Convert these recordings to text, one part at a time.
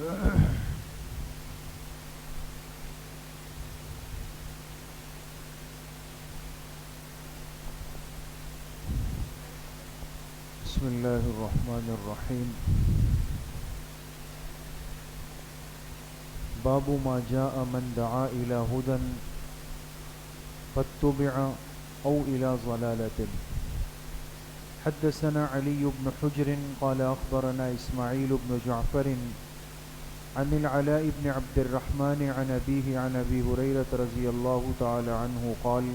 بسم اللہ الرحمن الرحیم باب ما جاء من دعا إلى هدى فاتبع أو إلى ضلالة. حدثنا علي بن حجر قال أخبرنا إسماعيل بن جعفر عن العلاء بن عبد الرحمن عن أبيه عن أبي هريرة رضي الله تعالى عنه قال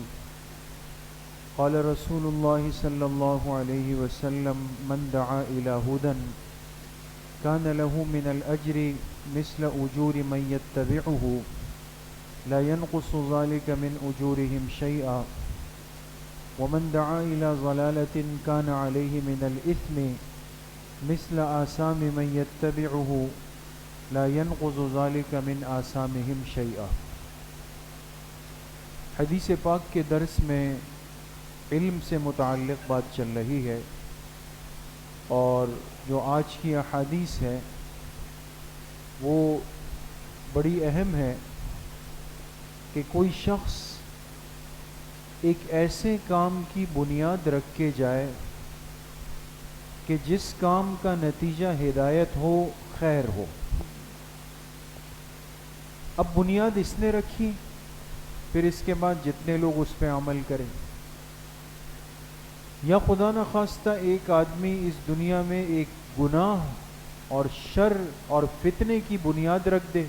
قال رسول الله صلى الله عليه وسلم من دعا إلى هدى كان له من الأجر مثل أجور من يتبعه لا ينقص ذلك من أجورهم شيئا ومن دعا إلى ضلالة كان عليه من الإثم مثل آثام من يتبعه لا ينقص ذلك من آثامهم شيئا. حدیث پاک کے درس میں علم سے متعلق بات چل رہی ہے، اور جو آج کی احادیث ہے وہ بڑی اہم ہے کہ کوئی شخص ایک ایسے کام کی بنیاد رکھ کے جائے کہ جس کام کا نتیجہ ہدایت ہو، خیر ہو. اب بنیاد اس نے رکھی، پھر اس کے بعد جتنے لوگ اس پہ عمل کریں، یا خدا نخواستہ ایک آدمی اس دنیا میں ایک گناہ اور شر اور فتنے کی بنیاد رکھ دے،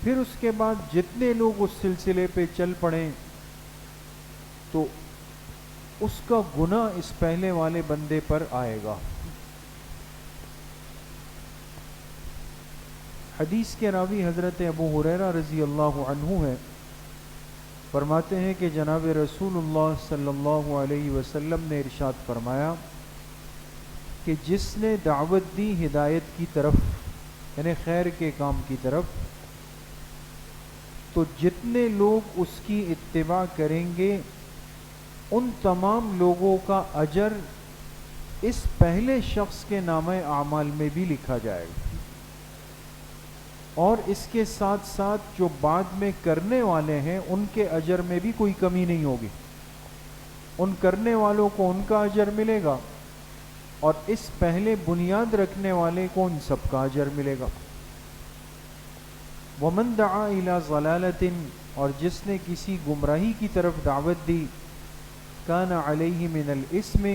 پھر اس کے بعد جتنے لوگ اس سلسلے پہ چل پڑیں تو اس کا گناہ اس پہلے والے بندے پر آئے گا. حدیث کے راوی حضرت ابو ہریرہ رضی اللہ عنہ ہے، فرماتے ہیں کہ جناب رسول اللہ صلی اللہ علیہ وسلم نے ارشاد فرمایا کہ جس نے دعوت دی ہدایت کی طرف، یعنی خیر کے کام کی طرف، تو جتنے لوگ اس کی اتباع کریں گے ان تمام لوگوں کا اجر اس پہلے شخص کے نامہ اعمال میں بھی لکھا جائے گا، اور اس کے ساتھ ساتھ جو بعد میں کرنے والے ہیں ان کے اجر میں بھی کوئی کمی نہیں ہوگی. ان کرنے والوں کو ان کا اجر ملے گا، اور اس پہلے بنیاد رکھنے والے کو ان سب کا اجر ملے گا. ومن دعا الی ضلالۃ، اور جس نے کسی گمراہی کی طرف دعوت دی، کان علیہ من الاسم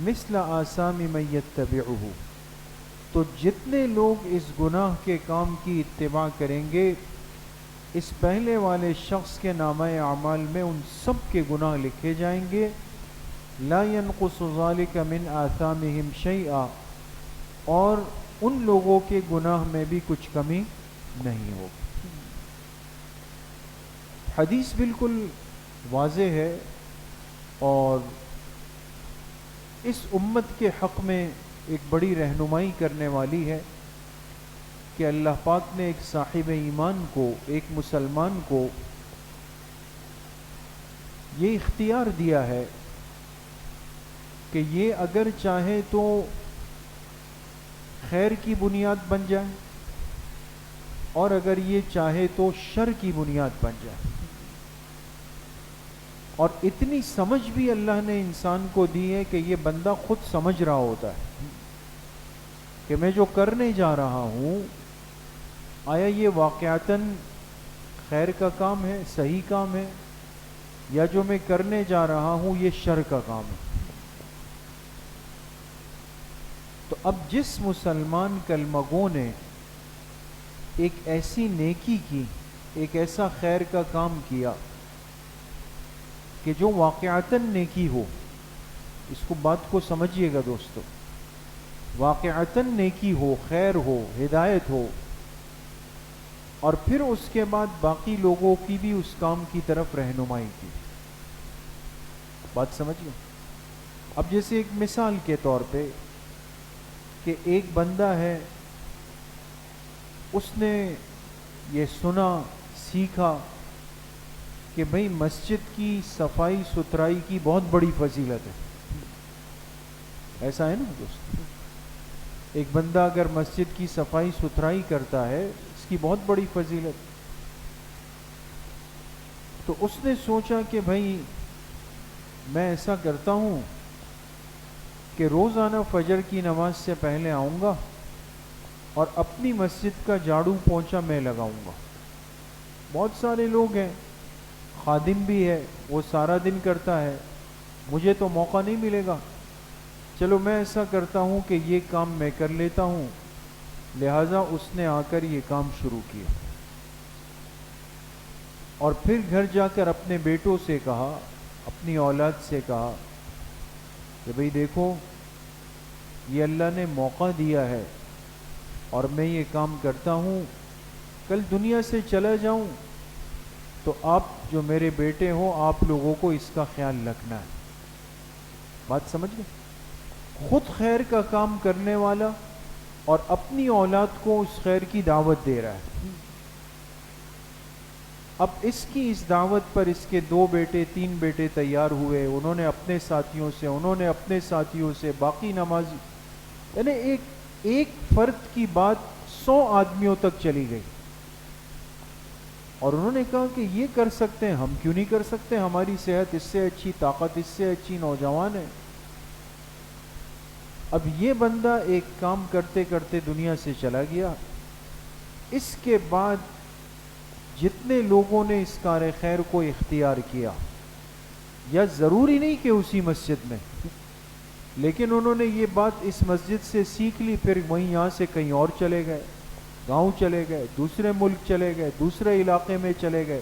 مثل آثام من یتبعہ، تو جتنے لوگ اس گناہ کے کام کی اتباع کریں گے اس پہلے والے شخص کے نامہ اعمال میں ان سب کے گناہ لکھے جائیں گے. لا ينقص ذلك من آثامهم شیئا، اور ان لوگوں کے گناہ میں بھی کچھ کمی نہیں ہوگی. حدیث بالکل واضح ہے، اور اس امت کے حق میں ایک بڑی رہنمائی کرنے والی ہے کہ اللہ پاک نے ایک صاحب ایمان کو، ایک مسلمان کو یہ اختیار دیا ہے کہ یہ اگر چاہے تو خیر کی بنیاد بن جائے، اور اگر یہ چاہے تو شر کی بنیاد بن جائے. اور اتنی سمجھ بھی اللہ نے انسان کو دی ہے کہ یہ بندہ خود سمجھ رہا ہوتا ہے کہ میں جو کرنے جا رہا ہوں آیا یہ واقعتاً خیر کا کام ہے، صحیح کام ہے، یا جو میں کرنے جا رہا ہوں یہ شر کا کام ہے. تو اب جس مسلمان کلمہ گو نے ایک ایسی نیکی کی، ایک ایسا خیر کا کام کیا کہ جو واقعتاً نیکی ہو، اس کو بات کو سمجھیے گا دوستو، واقعتاً نیکی ہو، خیر ہو، ہدایت ہو، اور پھر اس کے بعد باقی لوگوں کی بھی اس کام کی طرف رہنمائی کی. بات سمجھیے. اب جیسے ایک مثال کے طور پہ کہ ایک بندہ ہے، اس نے یہ سنا، سیکھا کہ بھئی مسجد کی صفائی ستھرائی کی بہت بڑی فضیلت ہے. ایسا ہے نا دوست؟ ایک بندہ اگر مسجد کی صفائی ستھرائی کرتا ہے اس کی بہت بڑی فضیلت. تو اس نے سوچا کہ بھائی میں ایسا کرتا ہوں کہ روزانہ فجر کی نماز سے پہلے آؤں گا اور اپنی مسجد کا جھاڑو پونچھا میں لگاؤں گا. بہت سارے لوگ ہیں, خادم بھی ہے, وہ سارا دن کرتا ہے, مجھے تو موقع نہیں ملے گا, چلو میں ایسا کرتا ہوں کہ یہ کام میں کر لیتا ہوں. لہٰذا اس نے آ کر یہ کام شروع کیا اور پھر گھر جا کر اپنے بیٹوں سے کہا, اپنی اولاد سے کہا کہ بھئی دیکھو یہ اللہ نے موقع دیا ہے اور میں یہ کام کرتا ہوں, کل دنیا سے چلا جاؤں تو آپ جو میرے بیٹے ہو آپ لوگوں کو اس کا خیال رکھنا ہے. بات سمجھ گئے؟ خود خیر کا کام کرنے والا اور اپنی اولاد کو اس خیر کی دعوت دے رہا ہے. اب اس کی اس دعوت پر اس کے 2 بیٹے 3 بیٹے تیار ہوئے, انہوں نے اپنے ساتھیوں سے, انہوں نے اپنے ساتھیوں سے, باقی نمازی, یعنی ایک فرد کی بات 100 آدمیوں تک چلی گئی. اور انہوں نے کہا کہ یہ کر سکتے ہیں, ہم کیوں نہیں کر سکتے, ہماری صحت اس سے اچھی, طاقت اس سے اچھی, نوجوان ہے. اب یہ بندہ ایک کام کرتے کرتے دنیا سے چلا گیا. اس کے بعد جتنے لوگوں نے اس کار خیر کو اختیار کیا, یا ضروری نہیں کہ اسی مسجد میں, لیکن انہوں نے یہ بات اس مسجد سے سیکھ لی, پھر وہیں یہاں سے کہیں اور چلے گئے, گاؤں چلے گئے, دوسرے ملک چلے گئے, دوسرے علاقے میں چلے گئے.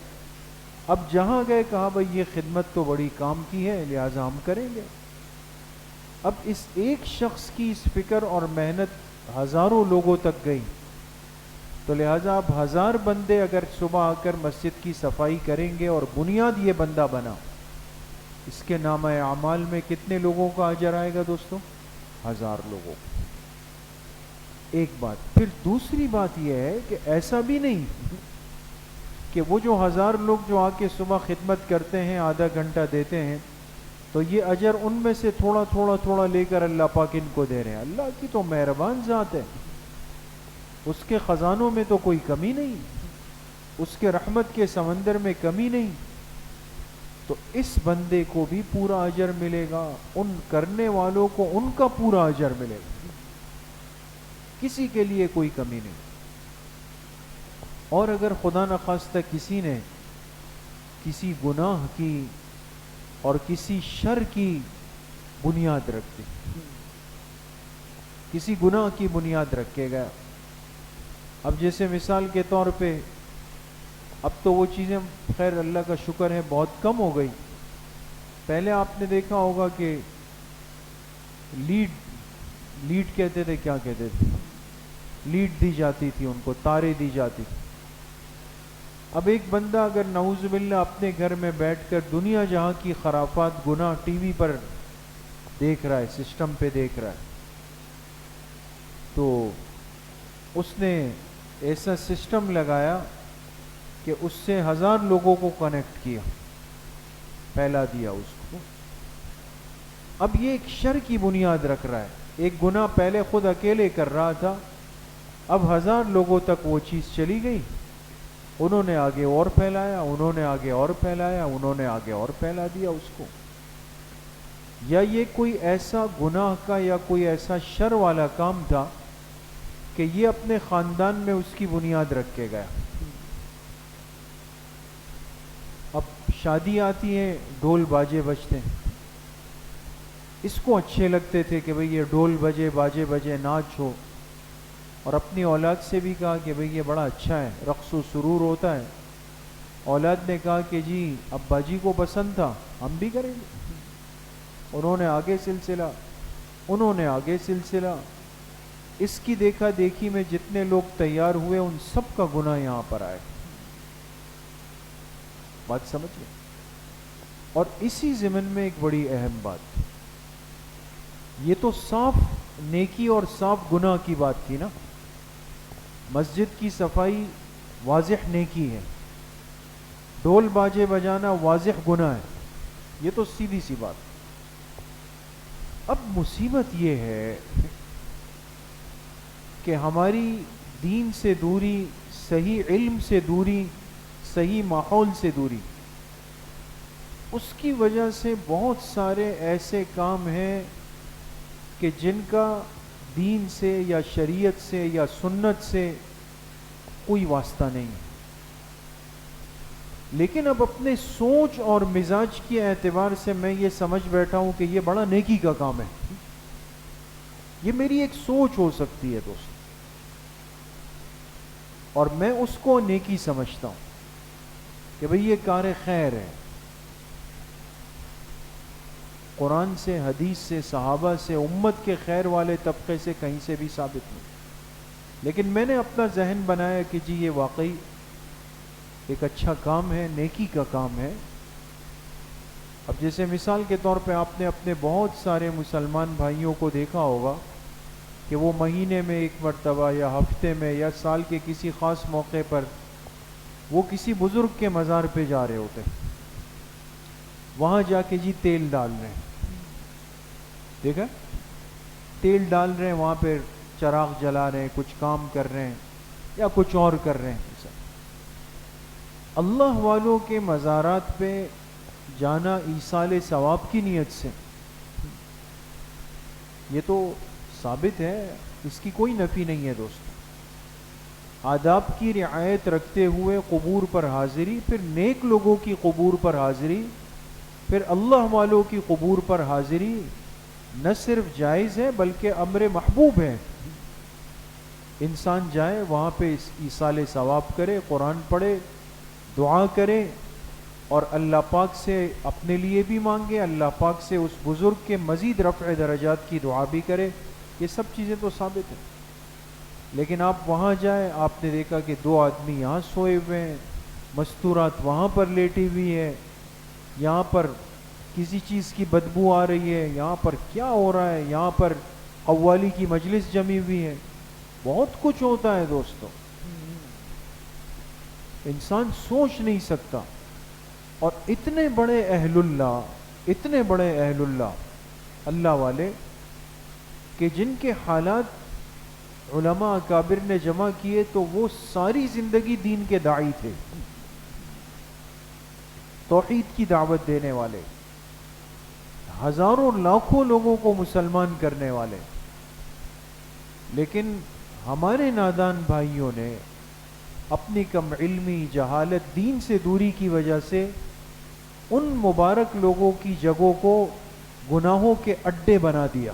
اب جہاں گئے کہا بھئی یہ خدمت تو بڑی کام کی ہے لہٰذا ہم کریں گے. اب اس ایک شخص کی اس فکر اور محنت ہزاروں لوگوں تک گئی, تو لہٰذا اب 1000 بندے اگر صبح آ کر مسجد کی صفائی کریں گے اور بنیاد یہ بندہ بنا, اس کے نامہ اعمال میں کتنے لوگوں کا اجر آئے گا دوستو؟ 1000 لوگوں. ایک بات. پھر دوسری بات یہ ہے کہ ایسا بھی نہیں کہ وہ جو 1000 لوگ جو آ کے صبح خدمت کرتے ہیں, آدھا گھنٹہ دیتے ہیں, تو یہ اجر ان میں سے تھوڑا تھوڑا تھوڑا لے کر اللہ پاک ان کو دے رہے ہیں. اللہ کی تو مہربان ذات ہے, اس کے خزانوں میں تو کوئی کمی نہیں, اس کے رحمت کے سمندر میں کمی نہیں. تو اس بندے کو بھی پورا اجر ملے گا, ان کرنے والوں کو ان کا پورا اجر ملے گا, کسی کے لیے کوئی کمی نہیں. اور اگر خدا نخواستہ کسی نے کسی گناہ کی اور کسی شر کی بنیاد رکھ دی, کسی گناہ کی بنیاد رکھے گا, اب جیسے مثال کے طور پہ, اب تو وہ چیزیں خیر اللہ کا شکر ہے بہت کم ہو گئی. پہلے آپ نے دیکھا ہوگا کہ لیڈ کہتے تھے, کیا کہتے تھے, لیڈ دی جاتی تھی ان کو, تارے دی جاتی تھی. اب ایک بندہ اگر نعوذ باللہ اپنے گھر میں بیٹھ کر دنیا جہاں کی خرافات گناہ ٹی وی پر دیکھ رہا ہے, سسٹم پہ دیکھ رہا ہے, تو اس نے ایسا سسٹم لگایا کہ اس سے 1000 لوگوں کو کنیکٹ کیا, پھیلا دیا اس کو. اب یہ ایک شر کی بنیاد رکھ رہا ہے, ایک گناہ پہلے خود اکیلے کر رہا تھا, اب 1000 لوگوں تک وہ چیز چلی گئی, انہوں نے آگے اور پھیلایا, انہوں نے آگے اور پھیلایا, انہوں نے آگے اور پھیلا دیا اس کو. یا یہ کوئی ایسا گناہ کا یا کوئی ایسا شر والا کام تھا کہ یہ اپنے خاندان میں اس کی بنیاد رکھ کے گیا. اب شادی آتی ہے, ڈھول باجے بجتے ہیں, اس کو اچھے لگتے تھے کہ بھئی یہ ڈھول بجے باجے بجے ناچ ہو, اور اپنی اولاد سے بھی کہا کہ بھئی یہ بڑا اچھا ہے, رقص و سرور ہوتا ہے. اولاد نے کہا کہ جی ابا جی کو پسند تھا, ہم بھی کریں گے. انہوں نے آگے سلسلہ, انہوں نے آگے سلسلہ. اس کی دیکھا دیکھی میں جتنے لوگ تیار ہوئے ان سب کا گناہ یہاں پر آئے. بات سمجھ لیں. اور اسی ضمن میں ایک بڑی اہم بات, یہ تو صاف نیکی اور صاف گناہ کی بات تھی نا. مسجد کی صفائی واضح نیکی ہے, ڈھول باجے بجانا واضح گناہ ہے, یہ تو سیدھی سی بات. اب مصیبت یہ ہے کہ ہماری دین سے دوری، صحیح علم سے دوری، صحیح ماحول سے دوری، اس کی وجہ سے بہت سارے ایسے کام ہیں کہ جن کا دین سے یا شریعت سے یا سنت سے کوئی واسطہ نہیں ہے، لیکن اب اپنے سوچ اور مزاج کے اعتبار سے میں یہ سمجھ بیٹھا ہوں کہ یہ بڑا نیکی کا کام ہے. یہ میری ایک سوچ ہو سکتی ہے دوست، اور میں اس کو نیکی سمجھتا ہوں کہ بھئی یہ کار خیر ہے. قرآن سے، حدیث سے، صحابہ سے، امت کے خیر والے طبقے سے کہیں سے بھی ثابت نہیں. لیکن میں نے اپنا ذہن بنایا کہ جی یہ واقعی ایک اچھا کام ہے، نیکی کا کام ہے. اب جیسے مثال کے طور پہ آپ نے اپنے بہت سارے مسلمان بھائیوں کو دیکھا ہوگا کہ وہ مہینے میں ایک مرتبہ یا ہفتے میں یا سال کے کسی خاص موقع پر وہ کسی بزرگ کے مزار پہ جا رہے ہوتے، وہاں جا کے جی تیل ڈال رہے ہیں. دیکھا، تیل ڈال رہے ہیں، وہاں پہ چراغ جلا رہے ہیں، کچھ کام کر رہے ہیں یا کچھ اور کر رہے ہیں. اللہ والوں کے مزارات پہ جانا ایصال ثواب کی نیت سے، یہ تو ثابت ہے، اس کی کوئی نفی نہیں ہے دوست. آداب کی رعایت رکھتے ہوئے قبور پر حاضری، پھر نیک لوگوں کی قبور پر حاضری، پھر اللہ والوں کی قبور پر حاضری نہ صرف جائز ہے بلکہ امر محبوب ہے. انسان جائے وہاں پہ ایصال ثواب کرے، قرآن پڑھے، دعا کرے، اور اللہ پاک سے اپنے لیے بھی مانگے، اللہ پاک سے اس بزرگ کے مزید رفع درجات کی دعا بھی کرے. یہ سب چیزیں تو ثابت ہیں. لیکن آپ وہاں جائیں، آپ نے دیکھا کہ 2 آدمی یہاں سوئے ہوئے ہیں، مستورات وہاں پر لیٹی ہوئی ہے، یہاں پر کسی چیز کی بدبو آ رہی ہے، یہاں پر کیا ہو رہا ہے، یہاں پر قوالی کی مجلس جمی ہوئی ہے. بہت کچھ ہوتا ہے دوستو، انسان سوچ نہیں سکتا. اور اتنے بڑے اہل اللہ اللہ والے کہ جن کے حالات علماء اکابر نے جمع کیے تو وہ ساری زندگی دین کے داعی تھے، توحید کی دعوت دینے والے، ہزاروں لاکھوں لوگوں کو مسلمان کرنے والے. لیکن ہمارے نادان بھائیوں نے اپنی کم علمی، جہالت، دین سے دوری کی وجہ سے ان مبارک لوگوں کی جگہوں کو گناہوں کے اڈے بنا دیا.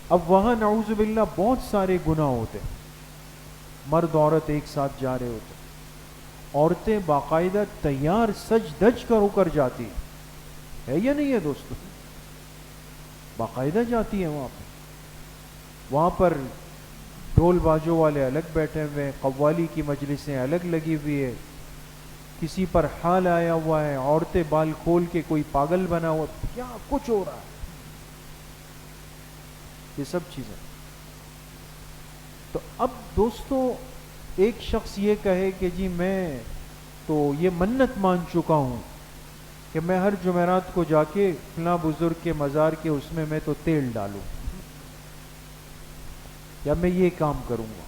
اب وہاں نعوذ باللہ بہت سارے گناہ ہوتے، مرد عورت ایک ساتھ جا رہے ہوتے، عورتیں باقاعدہ تیار سج دج کر ہو کر جاتی ہے یا نہیں ہے دوستو؟ باقاعدہ جاتی ہے وہاں پر ڈھول بازوں والے الگ بیٹھے ہوئے، قوالی کی مجلسیں الگ لگی ہوئی ہے، کسی پر حال آیا ہوا ہے، عورتیں بال کھول کے کوئی پاگل بنا ہوا، کیا کچھ ہو رہا ہے. یہ سب چیزیں. تو اب دوستو ایک شخص یہ کہے کہ جی میں تو یہ منت مان چکا ہوں کہ میں ہر جمعرات کو جا کے فلاں بزرگ کے مزار کے اس میں تو تیل ڈالوں، یا میں یہ کام کروں گا.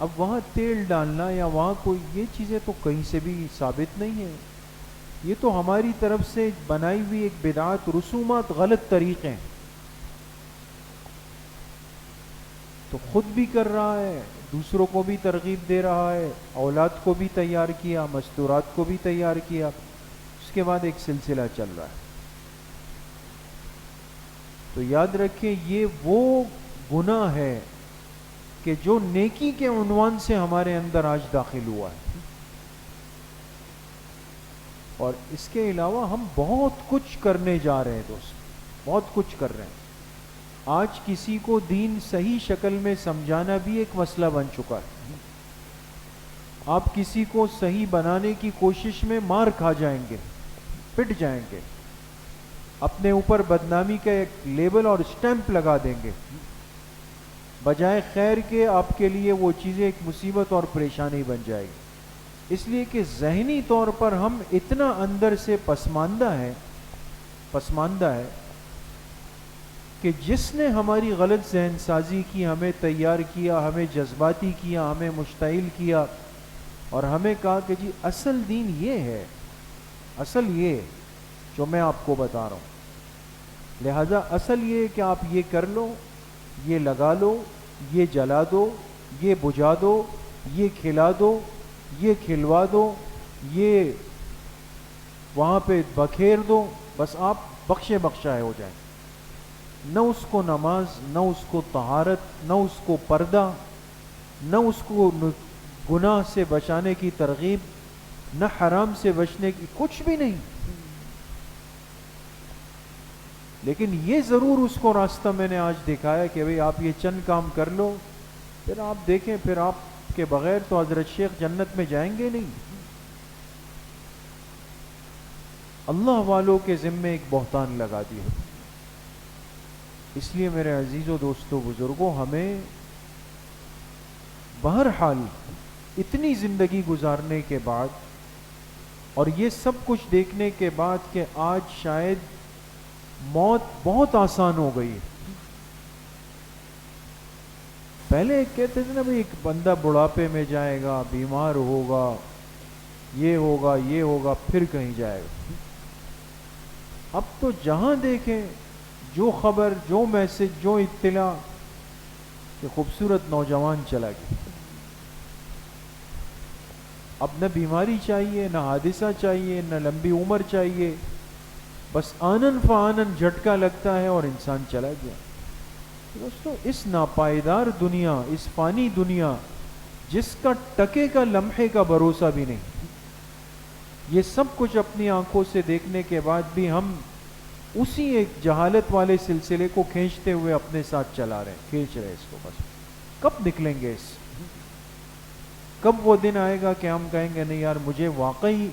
اب وہاں تیل ڈالنا یا وہاں کوئی، یہ چیزیں تو کہیں سے بھی ثابت نہیں ہیں. یہ تو ہماری طرف سے بنائی ہوئی ایک بدعات، رسومات، غلط طریقے ہیں. تو خود بھی کر رہا ہے، دوسروں کو بھی ترغیب دے رہا ہے، اولاد کو بھی تیار کیا، مستورات کو بھی تیار کیا، اس کے بعد ایک سلسلہ چل رہا ہے. تو یاد رکھیں یہ وہ گناہ ہے کہ جو نیکی کے عنوان سے ہمارے اندر آج داخل ہوا ہے. اور اس کے علاوہ ہم بہت کچھ کرنے جا رہے ہیں دوست، بہت کچھ کر رہے ہیں. آج کسی کو دین صحیح شکل میں سمجھانا بھی ایک مسئلہ بن چکا ہے. آپ کسی کو صحیح بنانے کی کوشش میں مار کھا جائیں گے، پٹ جائیں گے، اپنے اوپر بدنامی کا ایک لیبل اور اسٹیمپ لگا دیں گے، بجائے خیر کے آپ کے لیے وہ چیزیں ایک مصیبت اور پریشانی بن جائے گی. اس لیے کہ ذہنی طور پر ہم اتنا اندر سے پسماندہ ہے کہ جس نے ہماری غلط ذہن سازی کی، ہمیں تیار کیا، ہمیں جذباتی کیا، ہمیں مشتعل کیا، اور ہمیں کہا کہ جی اصل دین یہ ہے، اصل یہ جو میں آپ کو بتا رہا ہوں، لہذا اصل یہ کہ آپ یہ کر لو، یہ لگا لو، یہ جلا دو، یہ بجھا دو، یہ کھلا دو، یہ کھلوا دو، یہ وہاں پہ بکھیر دو، بس آپ بخشے بخشائے ہو جائیں۔ نہ اس کو نماز، نہ اس کو طہارت، نہ اس کو پردہ، نہ اس کو گناہ سے بچانے کی ترغیب، نہ حرام سے بچنے کی، کچھ بھی نہیں۔ لیکن یہ ضرور اس کو راستہ میں نے آج دکھایا کہ بھئی آپ یہ چند کام کر لو، پھر آپ دیکھیں، پھر آپ کے بغیر تو حضرت شیخ جنت میں جائیں گے نہیں۔ اللہ والوں کے ذمے ایک بہتان لگا دی ہے۔ اس لیے میرے عزیزو، دوستو، بزرگوں، ہمیں بہرحال اتنی زندگی گزارنے کے بعد اور یہ سب کچھ دیکھنے کے بعد کہ آج شاید موت بہت آسان ہو گئی ہے۔ پہلے کہتے تھے نا بھئی ایک بندہ بڑھاپے میں جائے گا، بیمار ہوگا، یہ ہوگا، یہ ہوگا، پھر کہیں جائے گا۔ اب تو جہاں دیکھیں جو خبر، جو میسج، جو اطلاع کہ خوبصورت نوجوان چلا گیا۔ اب نہ بیماری چاہیے، نہ حادثہ چاہیے، نہ لمبی عمر چاہیے، بس آنن فآنن جھٹکا لگتا ہے اور انسان چلا گیا۔ دوستو، اس ناپائیدار دنیا، اس فانی دنیا جس کا ٹکے کا لمحے کا بھروسہ بھی نہیں، یہ سب کچھ اپنی آنکھوں سے دیکھنے کے بعد بھی ہم اسی ایک جہالت والے سلسلے کو کھینچتے ہوئے اپنے ساتھ چلا رہے ہیں، کھینچ رہے اس کو۔ بس کب نکلیں گے اس؟ کب وہ دن آئے گا کہ ہم کہیں گے نہیں یار، مجھے واقعی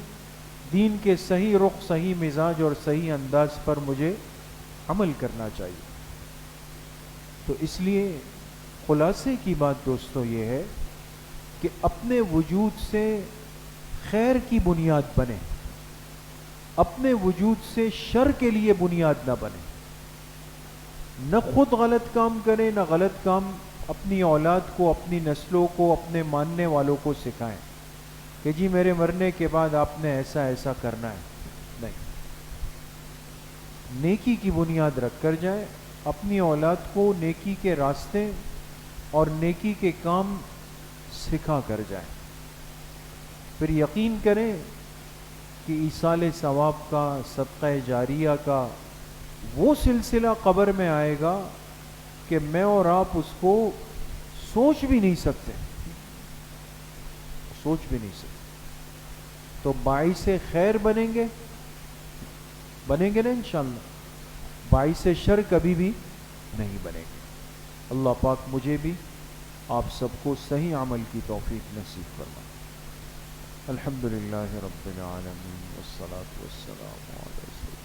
دین کے صحیح رخ، صحیح مزاج اور صحیح انداز پر مجھے عمل کرنا چاہیے؟ تو اس لیے خلاصے کی بات دوستو یہ ہے کہ اپنے وجود سے خیر کی بنیاد بنے، اپنے وجود سے شر کے لیے بنیاد نہ بنے، نہ خود غلط کام کرے، نہ غلط کام اپنی اولاد کو، اپنی نسلوں کو، اپنے ماننے والوں کو سکھائیں کہ جی میرے مرنے کے بعد آپ نے ایسا ایسا کرنا ہے۔ نہیں، نیکی کی بنیاد رکھ کر جائیں، اپنی اولاد کو نیکی کے راستے اور نیکی کے کام سکھا کر جائیں۔ پھر یقین کریں کہ ایصال ثواب کا، صدقہ جاریہ کا وہ سلسلہ قبر میں آئے گا کہ میں اور آپ اس کو سوچ بھی نہیں سکتے، سوچ بھی نہیں سکتے۔ تو باعث خیر بنیں گے نا انشاءاللہ، باعث شر کبھی بھی نہیں بنے گے۔ اللہ پاک مجھے بھی آپ سب کو صحیح عمل کی توفیق نصیب فرمائے۔ الحمدللہ رب العالمین والصلاة والسلام علی سیدنا۔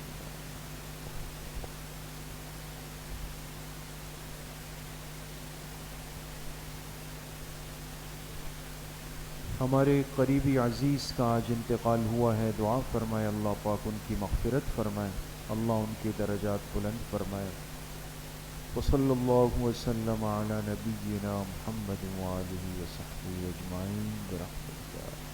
ہمارے قریبی عزیز کا آج انتقال ہوا ہے، دعا فرمائے اللہ پاک ان کی مغفرت فرمائے، اللہ ان کے درجات بلند فرمائے۔ وصلی اللہ وسلم علی نبینا محمد وآلہ وصحبہ اجمعین برحمتہ۔